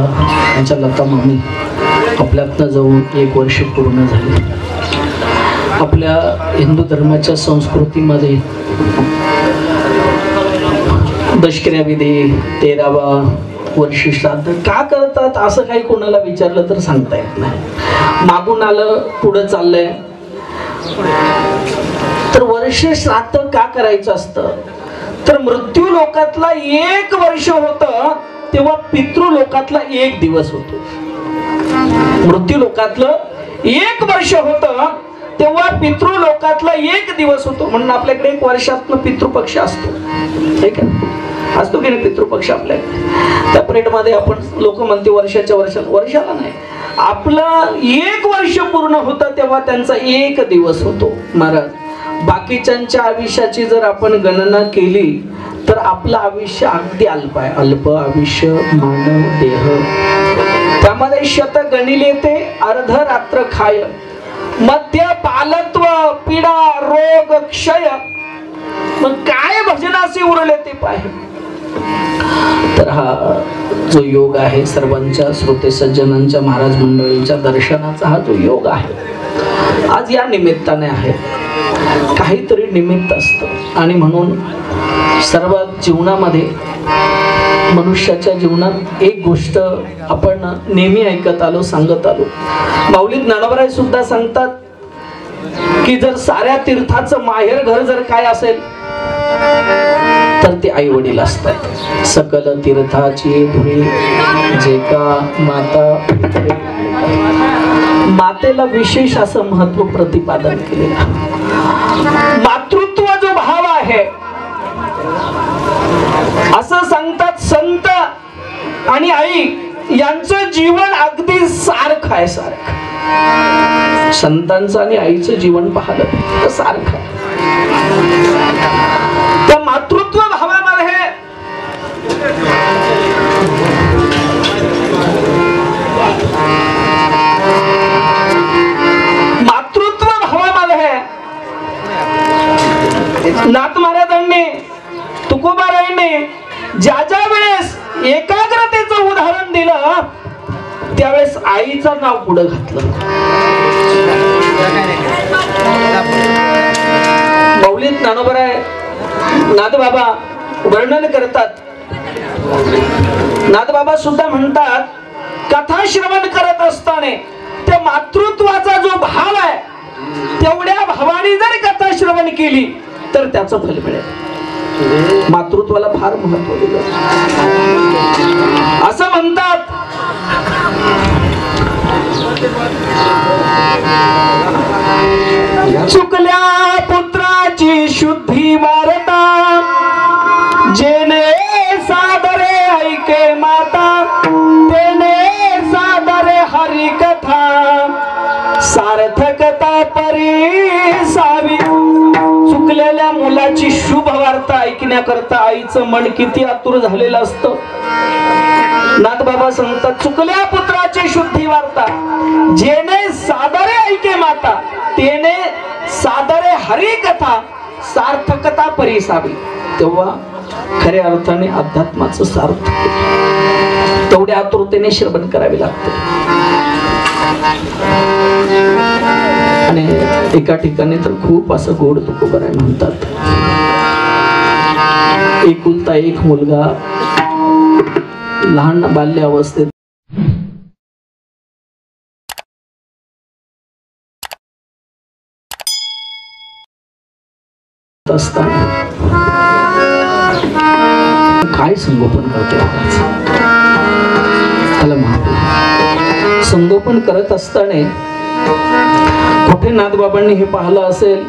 त्यांच्या लता मामी आपल्यातनं जाऊन 1 वर्ष पूर्ण झाले. आपल्या हिंदू धर्माच्या संस्कृतीमध्ये दशक्रिया विधी 13वा वर्षी श्राद्ध का करतात असं काही कोणाला विचारलं तर सांगता येत नाही. मागून आलं पुढं चाललंय. तर वर्ष श्राद्ध का करायचं असतं तर मृत्यू लोकातला 1 वर्ष होतं तेव्हा पितृ लोकातला 1 दिवस होतो. मृत्यू लोकातलं 1 वर्ष होतं तेव्हा पितृ लोकातला 1 दिवस होतो. म्हणून आपल्याकडे 1 वर्षातनं पितृपक्ष असतो. ठीक आहे, असतो की नाही पितृपक्ष आपल्याकडे. त्या पिरियड मध्ये आपण लोक म्हणते वर्षाला नाही, आपलं 1 वर्ष पूर्ण होतं तेव्हा त्यांचा 1 दिवस होतो. महाराज, बाकीच्यांच्या आयुष्याची जर आपण गणना केली तर आपलं आयुष्य अगदी अल्प आहे. अल्प आयुष्य मानव देह, त्यामध्ये शत गणिले ते अर्ध रात्र खाय, मध्य बालत्व पीडा रोग क्षय, मग काय भजनाचे उरले ते पाहे. तर हा जो योग आहे सर्वांच्या श्रोते सज्जनांच्या महाराज मंडळींच्या दर्शनाचा हा जो योग आहे आज या निमित्ताने आहे. काहीतरी निमित्त असतं आणि म्हणून सर्व जीवनामध्ये मनुष्याच्या जीवनात एक गोष्ट आपण नेहमी ऐकत आलो, सांगत आलो. माऊली ज्ञानोबराय सुद्धा सांगतात की जर साऱ्या तीर्थाचं माहेर घर जर काय असेल तर ते आई वडील असतात. सकल तीर्थाची धुरी जे का माता, मातेला विशेष असं महत्व प्रतिपादन केलेलं. मातृत्व जो भाव आहे असं सांगतात संत आणि आई यांचं जीवन अगदी सारखं आहे. सारखं संतांचं आणि आईचं जीवन पाहिलं तर सारखं आहे. त्या मातृत्व भावामध्ये नाथ महाराजांनी तुकोबारायांनी ज्या ज्या वेळेस एकाग्रतेचं उदाहरण दिलं त्यावेळेस आईचं नाव पुढे घातलं. माऊली ज्ञानोबराय नाथबाबा वर्णन करतात. नाथबाबा सुद्धा म्हणतात कथा श्रवण करत असताना त्या मातृत्वाचा जो भाव आहे तेवढ्या भावाने जर कथा श्रवण केली तर त्याचं फल मिळेल. मातृत्वाला फार महत्व दिलं असं म्हणतात. चुकल्या पुत्राची शुद्धी वारता जेने सादरे ऐके माता तेने सादरे हरी कथा सार्थकता परिसावी. चुकलेल्या मुलाची शुभ वार्ता ऐकण्याकरता आईचं मन किती आतुर झालेलं असतं. नाथबाबा सांगतात चुकल्या पुत्राची शुद्धी वार्ता जेने सादरे ऐके माता तेने सादरे हरी कथा सार्थकता परिसावी. तेव्हा खऱ्या अर्थाने अध्यात्माचं सार्थ तेवढ्या आतुरतेने श्रवण करावे लागते. आणि एका ठिकाणी तर खूप असं गोड तुकोबाराय म्हणतात एकुलता एक मुलगा लहान बाल्य अवस्थेत असताना काय संगोपन करते त्याला महाराज संगोपन करत असताना कुठे नाथबाबांनी हे पाहिलं असेल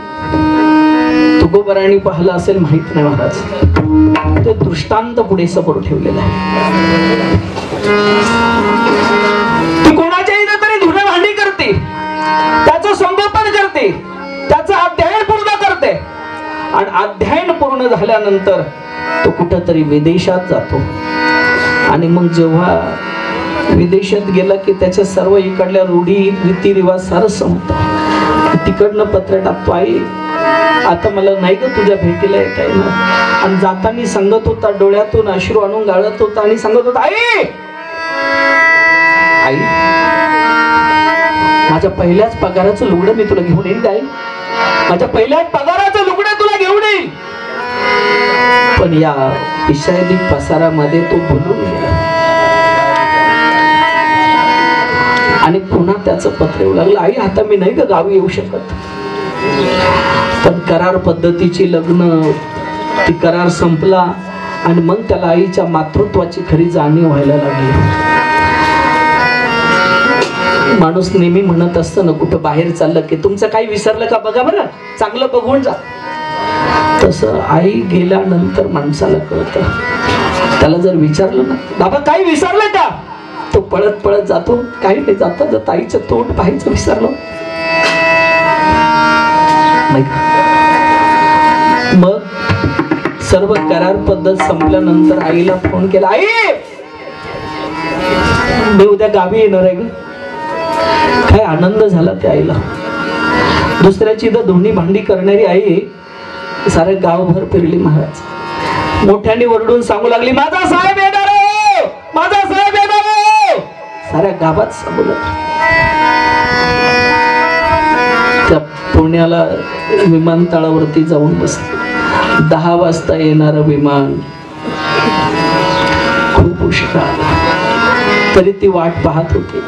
तुकोबारायांनी पाहिलं असेल माहित नाही महाराज. ते दृष्टांत पुढे समोर ठेवलेला आहे. ती कोणाच्या इथे तरी धुणं भांडी करते, त्याचं संगोपन करते, त्याचं अध्ययन पूर्ण करते आणि अध्ययन पूर्ण झाल्यानंतर तो कुठेतरी विदेशात जातो. आणि मग जेव्हा विदेशात गेला की त्याच्या सर्व इकडल्या रूढी रीतिरिवाज सारं संपतं. तिकडनं पत्र टाकतो आई आता मला नाही का तुझ्या भेटीला येता येणार. आणि जाताना सांगत होता डोळ्यातून अश्रू आणून गाळत होता आणि सांगत होता आई आई, माझ्या पहिल्याच पगाराचं लुगडं मी तुला घेऊन येईन आई, माझ्या पहिल्याच पगाराचं लुगडं तुला घेऊन येईन. पण या इशायदी पसारामध्ये तो बोलून गेला आणि पुन्हा त्याचं पत्र येऊ लागलं. आई, आता मी नाही का गावी येऊ शकत. पण करार पद्धतीची लग्न, ती करार संपला आणि मग त्याला आईच्या मातृत्वाची खरी जाणीव व्हायला लागली. माणूस नेहमी म्हणत असतं ना, कुठं बाहेर चाललं की तुमचं काही विसरलं का बघा बरं, चांगलं बघून जा. तसं आई गेल्यानंतर माणसाला कळतं. त्याला जर विचारलं ना, बाबा काही विसरलं का, तो पळत पळत जातो, काही नाही, जाता जाता आईचं तोंड पाहायचं विसरलो नाही. मग सर्व करार पद्धत संपल्यानंतर आईला फोन केला. आई, मी उद्या गावी येणार आहे ग. काय आनंद झाला त्या आईला. दुसऱ्याची इथं धुणी भांडी करणारी आई सारे गावभर फिरली महाराज. मोठ्याने ओरडून सांगू लागली, माझा साहेब येणार आहे, माझा साहेब येणार आहे. साऱ्या गावात सांगू लागली. त्या पुण्याला विमानतळावरती जाऊन बसली. 10 वाजता येणार विमान. खूप उशीर आला तरी ती वाट पाहत होती.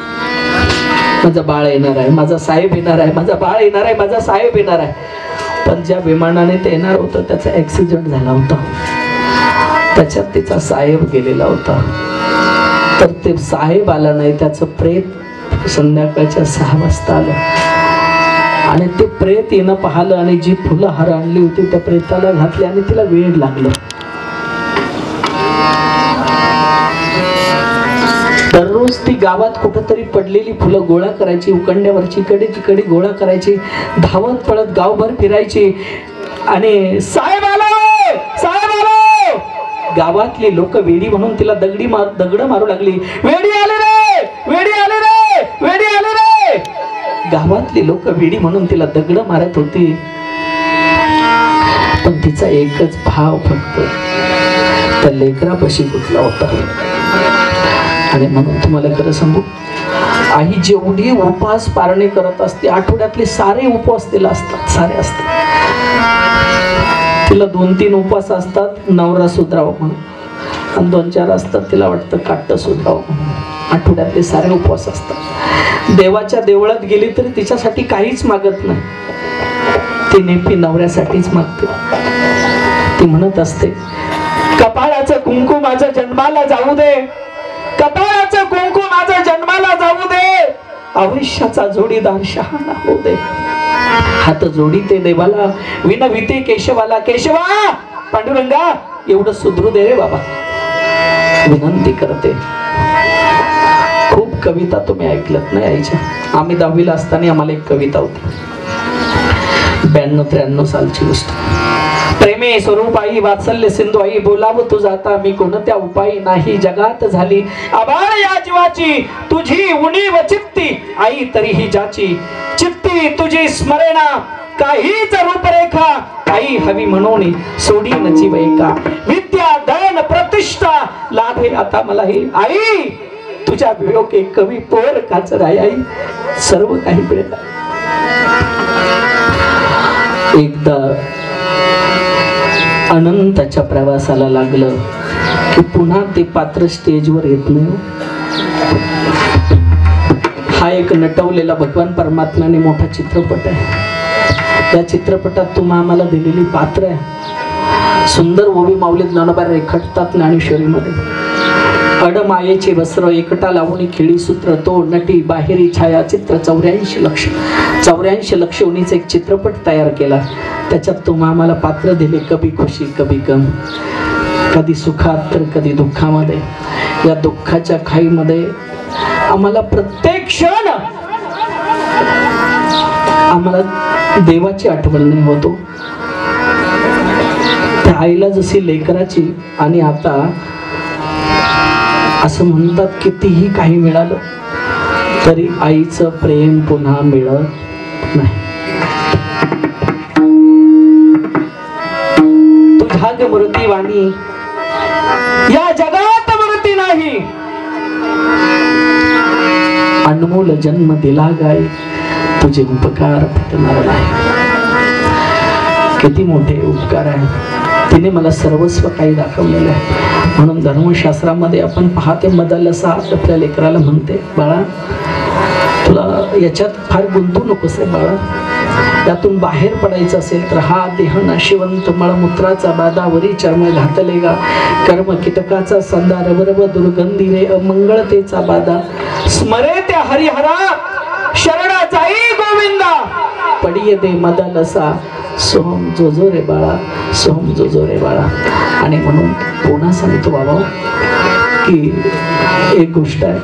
माझा बाळ येणार आहे, माझा साहेब येणार आहे, माझा बाळ येणार आहे, माझा साहेब येणार आहे. पण ज्या विमानाने ते येणार होतं त्याचा ऍक्सिडेंट झाला होता. त्याच्यात तिचा साहेब गेलेला होता. तर ते साहेब आला नाही, त्याचं प्रेत संध्याकाळच्या 6 वाजता आलं आणि ते प्रेत येणं पाहिलं आणि जी फुलं हार आणली होती त्या प्रेताला घातली आणि तिला वेळ लागलं. दररोज ती गावात कुठंतरी पडलेली फुलं गोळा करायची, उकंड्यावरची इकडे तिकडे गोळा करायची, धावत पळत गावभर फिरायची आणि साहेब आलो, साहेब आलो. गावातली लोक वेडी म्हणून तिला दगड मारू लागली. वेडी आले रे, वेडी आले रे, वेडी आले रे. गावातली लोक वेडी म्हणून तिला दगड मारत होती. पण तिचा एकच भाव फक्त त्या लेकरापाशी गुंतला होता. आणि म्हणून तुम्हाला खरं सांगू, आई जेवढी उपवास पारणे करत असते, आठवड्यातले सारे उपवास तिला असतात, सारे असतात. तिला 2-3 उपवास असतात नवरा सुधराव म्हणून, आणि 2-4 असतात तिला वाटतं काट्ट सुधराव म्हणून. आठवड्यातले सारे उपवास असतात. देवाच्या देवळात गेली तरी तिच्यासाठी काहीच मागत नाही. ती नेहमी नवऱ्यासाठीच मागते. ती म्हणत असते, कपाळाचं कुंकू माझ्या जन्माला जाऊ दे, कपाळाचं कुंकू माझ्या जन्माला जाऊ दे, आयुष्याचा जोडीदार शहाणा होऊ दे. हात जोडी ते देवाला, विनविते केशवाला, केशवा पांडुरंगा एवढं सुधरू दे रे बाबा, विनंती करते. खूप कविता तुम्ही ऐकलत नाही आईच्या. आम्ही 10वीला असताना आम्हाला एक कविता होती, 92-93 सालची गोष्ट. प्रेमे स्वरूप आई, वात्सल्य सिंधू आई, बोलाव तू जाता मी कोणत्या उपायी नाही. जगात झाली आबाळ या जीवाची, तुझी उणीव चित्ती आई तरीही जाची. चित्ती तुझी स्मरणा काहीच रूपरेखा, आई हवी म्हणून सोडीन जीव एका. विद्या धन प्रतिष्ठा लाभे आता मला ही आई, तुझ्या वियोगे कवी पोर काचर आहे आई, सर्व काही मिळेल. एकदा अनंताच्या प्रवासाला लागलं की पुन्हा ते पात्र स्टेजवर येत नाही. हा एक नटवलेला भगवान परमात्म्याने मोठा चित्रपट आहे. त्या चित्रपटात तुम्हा आम्हाला दिलेली पात्र आहे. सुंदर ओवी माऊली ज्ञानोबा रेखाटतात ज्ञानेश्वरीमध्ये. अडमायेचे वस्त्र एकटा लावून खेळी सूत्र, तो नटी बाहेरी छायाचित्र. 84 लक्ष उनीचा एक चित्रपट तयार केला. त्याच्यात तुम्हा आम्हाला पात्र दिले, कभी खुशी कभी गम, कधी सुखात तर कधी दुःखामध्ये. या दुःखाच्या खाईमध्ये आम्हाला प्रत्येक क्षण आम्हाला देवाची आठवण नाही होतो. त्या आईला जशी लेकराची, आणि आता असं म्हणतात कितीही काही मिळालं तरी आईचं प्रेम पुन्हा मिळत नाही. तुझ्या मूर्ती वाणी या जगात मूर्ती नाही. अनमोल जन्म दिला गाय, तुझे उपकार फिटणार नाही. किती मोठे उपकार आहे. तिने मला सर्वस्व काही दाखवलेलं आहे. म्हणून धर्मशास्त्रामध्ये आपण पाहते, मदालसा आपल्या लेकराला म्हणते, बाळा तुला याच्यात फार गुंतू नकोस रे बाळा, त्यातून बाहेर पडायचं असेल तर हा देह नाशिवंत मळमूत्राचा बाधा, वरी चर्म घातले गा, कर्म कीटकाचा संदा, रवरव दुर्गंधी रे अमंगळतेचा बाधा, स्मरे त्या हरिहरा शरणा जाई गोविंदा, पडिये दे मदालसा, सोहम जोजो रे बाळा, सोहम जोजो रे बाळा. आणि म्हणून पुन्हा सांगतो बाबा की एक गोष्ट आहे,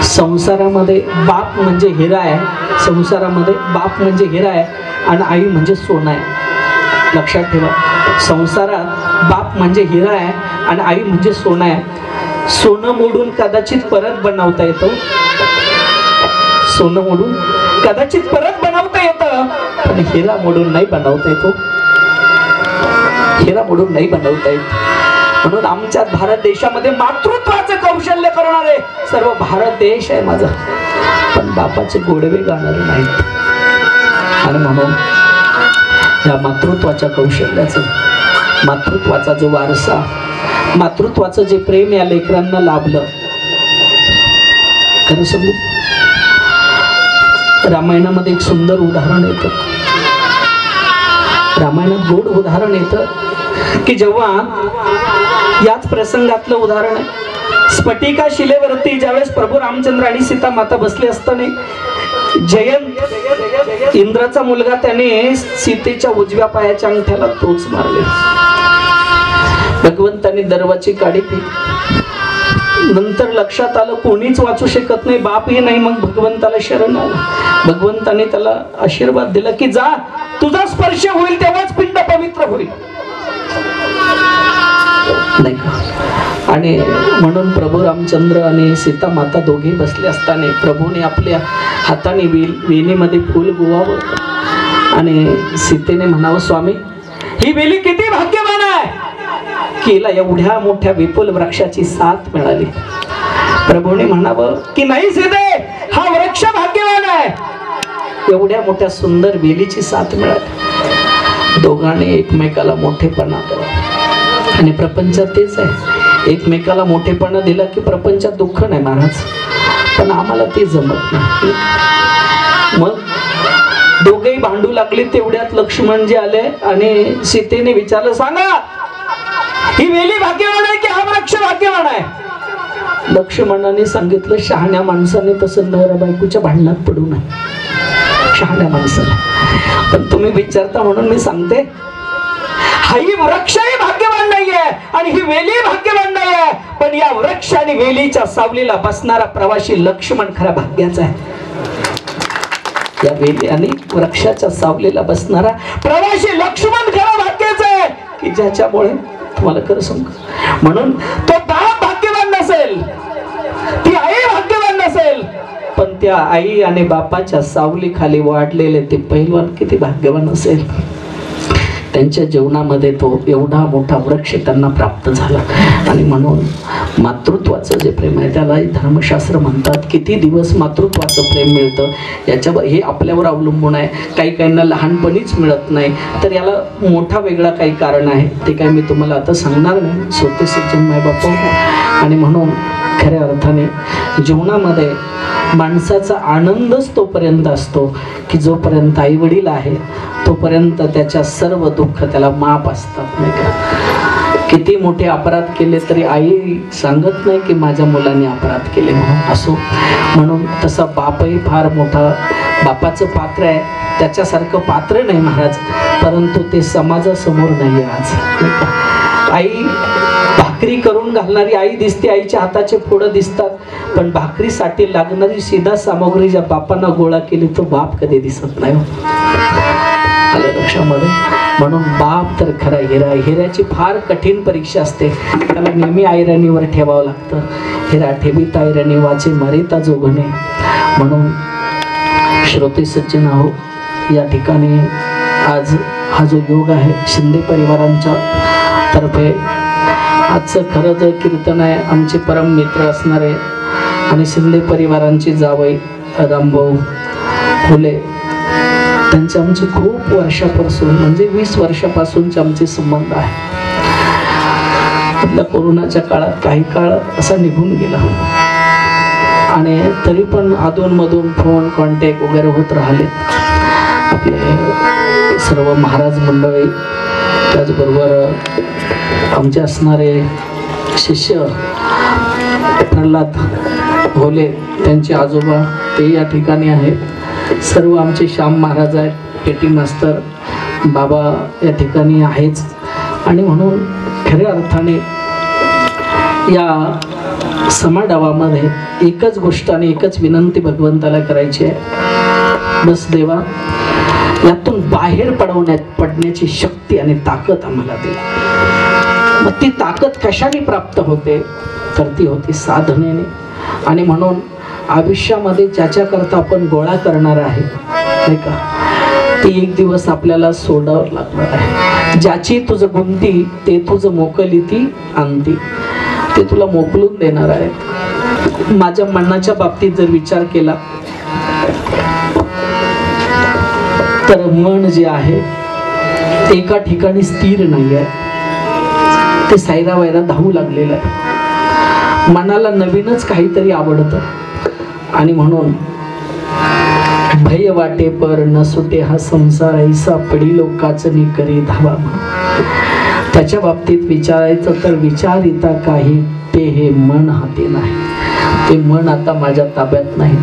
संसारामध्ये बाप म्हणजे हिरा आहे, संसारामध्ये बाप म्हणजे हिरा आहे आणि आई म्हणजे सोनं आहे. लक्षात ठेवा, संसारात बाप म्हणजे हिरा आहे आणि आई म्हणजे सोनं आहे. सोनं मोडून कदाचित परत बनवता येतं, सोनं मोडून कदाचित परत बनवता येतं, पण हिरा मोडून नाही बनवता येतो, हिरा मोडून नाही बनवता येत. म्हणून आमच्या भारत देशामध्ये मातृत्वाचं कौशल्य करणारे सर्व भारत देश आहे माझा, पण बापाचे गोडवे गाणारे नाहीत. आणि म्हणून या मातृत्वाच्या कौशल्याचं, मातृत्वाचा जो वारसा, मातृत्वाचं जे प्रेम या लेकरांना लाभलं, खरं सांगू रामायणामध्ये एक सुंदर उदाहरण येतं, रामायणात गोड उदाहरण येतं की जेव्हा याच प्रसंगातलं उदाहरण आहे, स्फटिका शिलेवरती ज्यावेळेस प्रभू रामचंद्र आणि सीता माता बसले असताना जयंत इंद्राचा मुलगा त्याने सीतेच्या उजव्या पायाच्या अंगठ्याला टोच मारले. भगवंतांनी दरवाची काडी फेकली. नंतर लक्षात आलं कोणीच वाचू शकत नाही, बापही नाही. मग भगवंताला शरण आलं. भगवंताने त्याला आशीर्वाद दिला की जा, तुझा स्पर्श होईल तेव्हाच पिंड पवित्र होईल, नाही का. आणि म्हणून प्रभू रामचंद्र आणि सीता माता दोघे बसले असताना प्रभूने आपल्या हाताने वेणीमध्ये फूल गुवावं आणि सीतेने म्हणावं, स्वामी ही वेली किती भाग्यवान आहे की हिला एवढ्या मोठ्या विपुल वृक्षाची साथ मिळाली. प्रभूने म्हणावं की नाही सीते, हा वृक्ष भाग्यवान आहे, एवढ्या मोठ्या सुंदर वेलीची साथ मिळाली. दोघांनी एकमेकाला मोठेपणा दिला आणि प्रपंचात तेच आहे, एकमेकाला मोठेपणा दिला की प्रपंचात दुःख नाही महाराज, पण आम्हाला ते जमत नाही. मग दोघेही भांडू लागले. तेवढ्यात लक्ष्मण जे आले आणि सीतेने विचारलं, सांगा ही वेली भाग्यवान आहे की हा वृक्ष भाग्यवान आहे. लक्ष्मणाने सांगितलं, शहाण्या माणसाने तसं नवरा बायकोच्या भांडणात पडू नये, शहाण्या माणसाला. पण तुम्ही विचारता म्हणून मी सांगते, ही वृक्षही भाग्यवान नाहीये आणि ही वेली भाग्यवान नाहीये, पण या वृक्ष आणि वेलीच्या सावलीला बसणारा प्रवासी लक्ष्मण खरा भाग्याचा आहे. या वेली आणि वृक्षाच्या सावलीला बसणारा प्रवासी लक्ष्मण खरा भाग्याचा आहे की ज्याच्यामुळे तुम्हाला खरं सांगू, म्हणून तो बाप भाग्यवान नसेल, ती आई भाग्यवान नसेल, पण त्या आई आणि बापाच्या सावली खाली वाढलेले ते पैलवान किती भाग्यवान असेल. त्यांच्या जीवनामध्ये तो एवढा मोठा वृक्ष त्यांना प्राप्त झाला. आणि म्हणून मातृत्वाचं जे प्रेम आहे त्याला धर्मशास्त्र म्हणतात. किती दिवस मातृत्वाचं प्रेम मिळतं याच्या हे आपल्यावर अवलंबून आहे. काही काहींना लहानपणीच मिळत नाही, तर याला मोठा वेगळा काही कारण आहे, ते काय मी तुम्हाला आता सांगणार नाही. स्वतः सज्जन माय बापा. आणि म्हणून खऱ्या अर्थाने जीवनामध्ये माणसाचा आनंदच तोपर्यंत असतो की जोपर्यंत आई वडील आहे तोपर्यंत त्याच्या सर्व दुःख त्याला माफ असतात, नाही का. किती मोठे अपराध केले तरी आई सांगत नाही की माझ्या मुलाने अपराध केले म्हणून. असो, म्हणून तसा बापही फार मोठा, बापाचं पात्र आहे त्याच्यासारखं पात्र नाही महाराज, परंतु ते समाजासमोर नाही आज, नाही का. आई भाकरी करून घालणारी आई दिसते, आईच्या हाताचे फोडं दिसतात, पण भाकरीसाठी लागणारी सीधा सामग्री ज्या बापानं गोळा केली तो बाप कधी दिसत नाही. आलं लक्षामध्ये. म्हणून बाप तर खरा हिरा. हिऱ्याची फार कठीण परीक्षा असते, त्याला नेहमी ऐरणीवर ठेवावं लागतं. हिरा ठेवीत ऐरणी वाचे मरेता जोगणे. म्हणून श्रोते सज्जन आहो, या ठिकाणी आज हा जो योग आहे शिंदे परिवारांच्या तर्फे आजचं खरं तर कीर्तन आहे आमचे परम मित्र असणारे आणि शिंदे परिवारांची जावई रामभाऊ फुले, त्यांचे आमचे खूप वर्षापासून म्हणजे 20 वर्षापासूनचे आमचे संबंध आहे. आपल्या कोरोनाच्या काळात काही काळ असा निघून गेला आणि तरी पण अधूनमधून फोन कॉन्टॅक्ट वगैरे होत राहिले. आपले सर्व महाराज मंडळी, त्याचबरोबर आमचे असणारे शिष्य प्रल्हाद भोले, त्यांचे आजोबा ते या ठिकाणी आहेत. सर्व आमचे श्याम महाराज आहेत, पेटी मास्तर बाबा या ठिकाणी आहेच. आणि म्हणून खऱ्या अर्थाने या समाडावामध्ये एकच गोष्ट आणि एकच विनंती भगवंताला करायची आहे, बस देवा यातून बाहेर पडण्याची शक्ती आणि ताकद आम्हाला दे. मग ती ताकद कशाने प्राप्त होते? तर ती होती साधनेने. आणि म्हणून आयुष्यामध्ये ज्याच्याकरता आपण गोळा करणार आहे नाही का, ती एक दिवस आपल्याला सोडावं लागणार आहे. ज्याची तुझं गुंती ते तुझं मोकली ती आणती, ते तुला मोकलून देणार आहे. माझ्या मनाच्या बाबतीत जर विचार केला तर मन जे आहे ते एका ठिकाणी स्थिर नाही आहे, ते सायरा वायरा धावू लागलेलं आहे. मनाला नवीनच काहीतरी आवडतं आणि म्हणून भय वाटे पर न सुटे हा संसार ऐसा पडी लोकाचनी करी धावा. त्याच्या बाबतीत विचारायचं तर विचारिता काही ते हे मन हाती नाही, ते मन आता माझ्या ताब्यात नाही.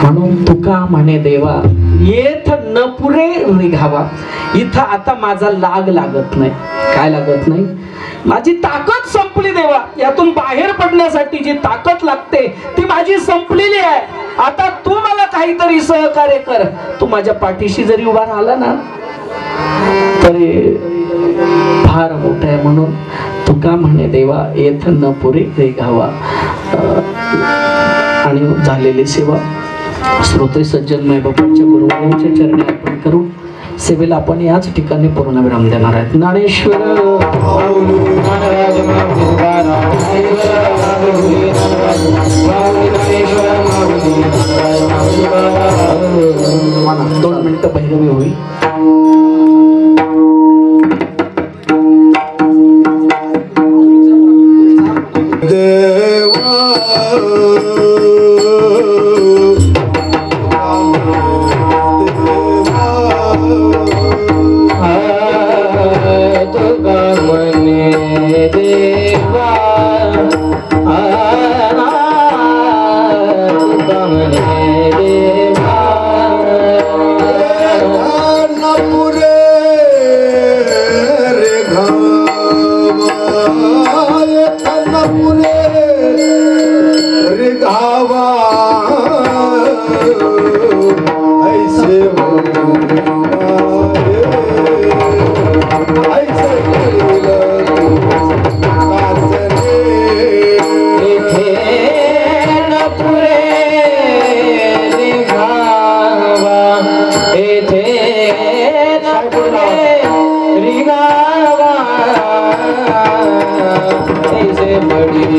म्हणून तुका म्हणे देवा येथ न पुरे निघावा. इथं आता माझा लाग लागत नाही. काय लागत नाही? माझी ताकद संपली देवा. यातून बाहेर पडण्यासाठी जी ताकद लागते ती माझी संपलेली आहे. आता तू मला काहीतरी सहकार्य कर. तू माझ्या पाठीशी जरी उभा राहिला ना तरी फार मोठं आहे. म्हणून तुका म्हणे देवा येथ न पुरे निघावा. आणि झालेली सेवा श्रोते सज्जन माय बाबांच्या गुरुवारांच्या चरणी अर्पण करून सेवेला आपण याच ठिकाणी पूर्णविराम देणार आहेत. ज्ञानेश्वर दोन मिनिटं भैरवी होईल. बड़ी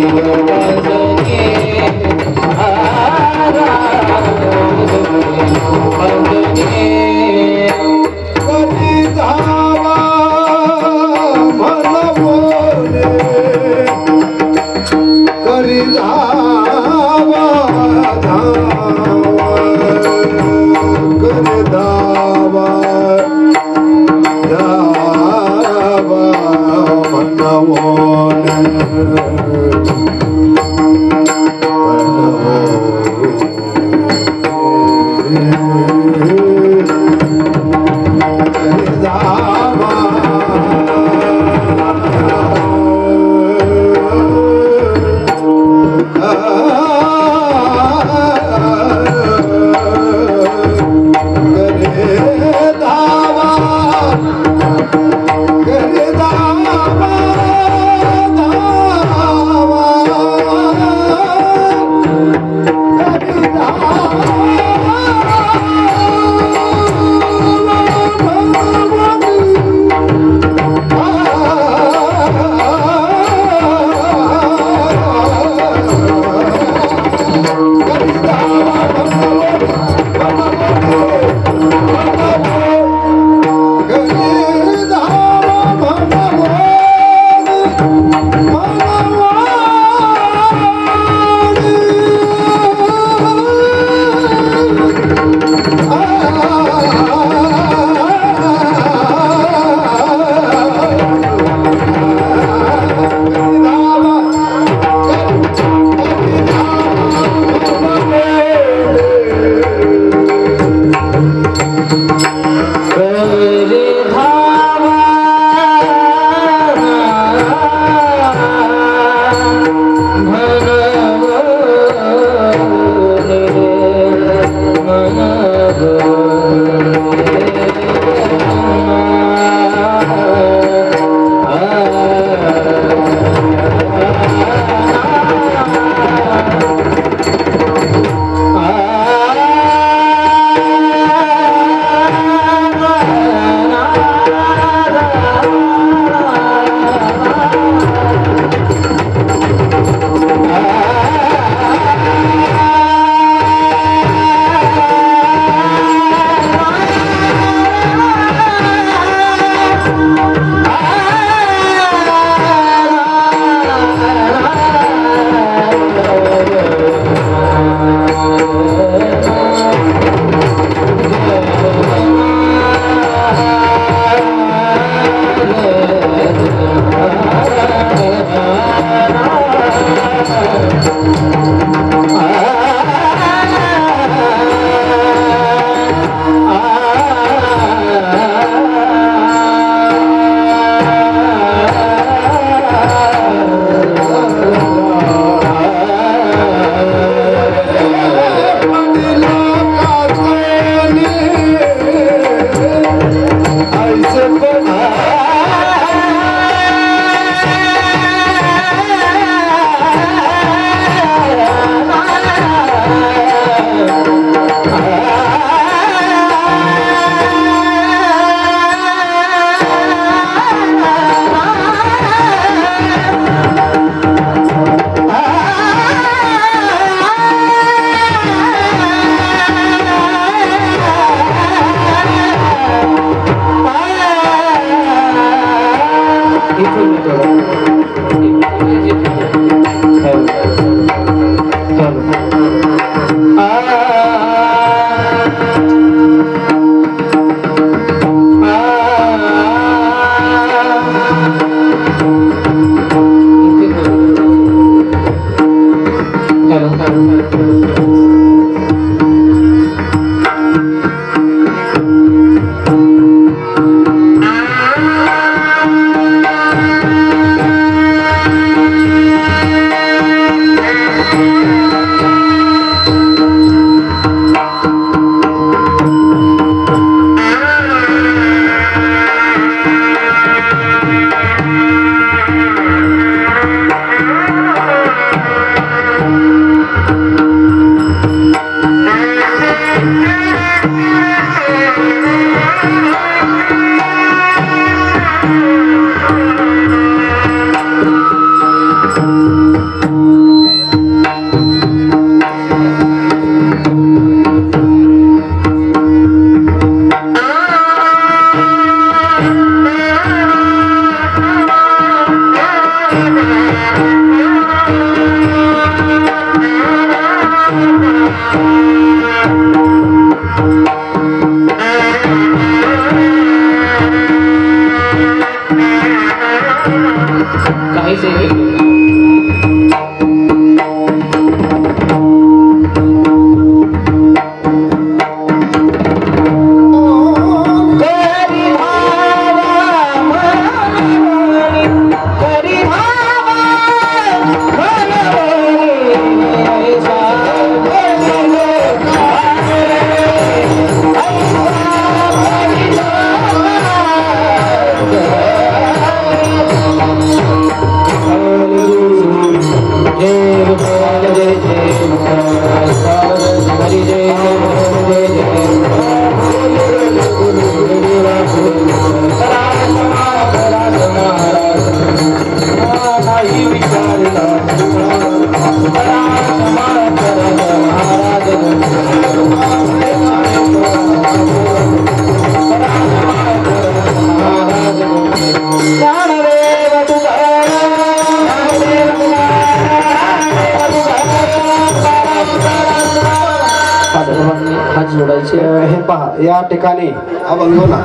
हे पहा, या ठिकाणी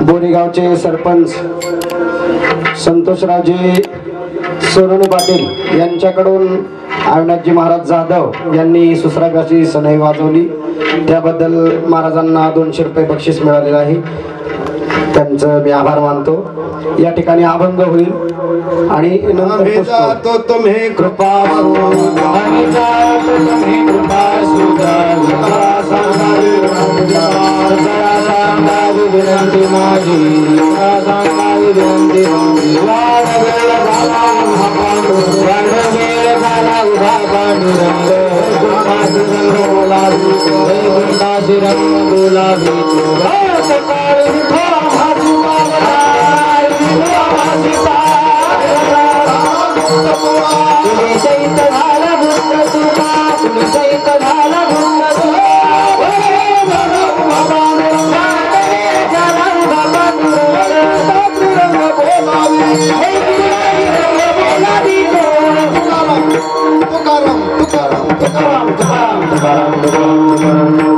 बोरीगावचे सरपंच संतोषरावजी सोनवणे पाटील यांच्याकडून अविनाथजी महाराज जाधव यांनी सुसरागाची सनई वाजवली, त्याबद्दल महाराजांना 200 रुपये बक्षीस मिळालेलं आहे. त्यांचं मी आभार मानतो. या ठिकाणी अभंग होईल आणि नंतर जातो तुम्ही कृपा आम्ही जातो तुम्ही कृपा सांगावी विनंती माझी सांगावी विनंती वाढ वेळ झाला उभा पांडुरंग गुंडाशिरंग बोलावी गुंडाशिरंग बोलावी सकाळी तुकाराम